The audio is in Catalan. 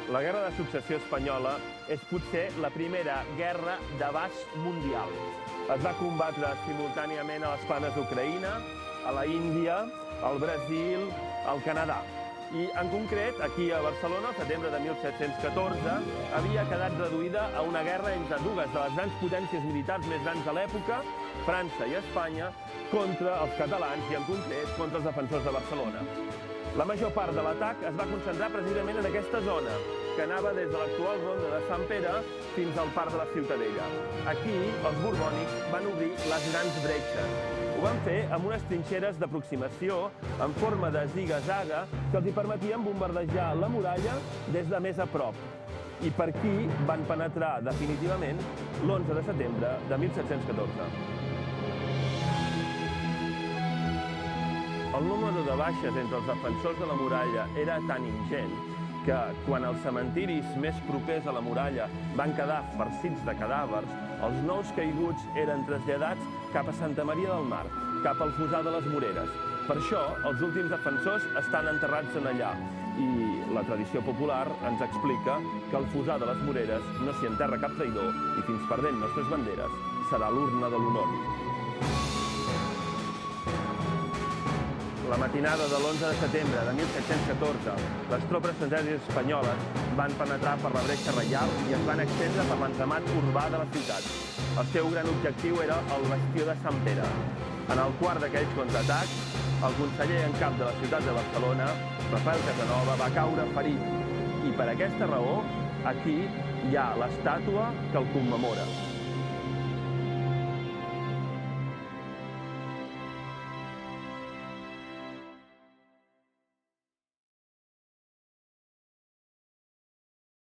La Guerra de Successió Espanyola és potser la primera guerra d'abast mundial. Es va combatre simultàniament a les planes d'Ucraïna, a la Índia, al Brasil, al Canadà. I, en concret, aquí a Barcelona, al setembre de 1714, havia quedat reduïda a una guerra entre dues de les grans potències militars més grans de l'època, França i Espanya, contra els catalans i, en concret, contra els defensors de Barcelona. La major part de l'atac es va concentrar precisament en aquesta zona, que anava des de l'actual ronda de Sant Pere fins al parc de la Ciutadella. Aquí, els borbònics van obrir les grans bretxes. Ho van fer amb unes trinxeres d'aproximació en forma de ziga-zaga que els hi permetien bombardejar la muralla des de més a prop. I per aquí van penetrar definitivament l'11 de setembre de 1714. El número de baixes entre els defensors de la muralla era tan ingent que, quan els cementiris més propers a la muralla van quedar farcits de cadàvers, els nous caiguts eren traslladats cap a Santa Maria del Mar, cap al Fossar de les Moreres. Per això, els últims defensors estan enterrats en allà. I la tradició popular ens explica que al Fossar de les Moreres no s'hi enterra cap traïdor i fins perdent nostres banderes serà l'urna de l'honor. La matinada de l'11 de setembre de 1714, les tropes franceses espanyoles van penetrar per la bretxa reial i es van extendre per l'entramat urbà de la ciutat. El seu gran objectiu era el bastió de Sant Pere. En el quart d'aquells contraatacs, el conseller en cap de la ciutat de Barcelona, Rafael Casanova, va caure ferit. I per aquesta raó, aquí hi ha l'estàtua que el commemora.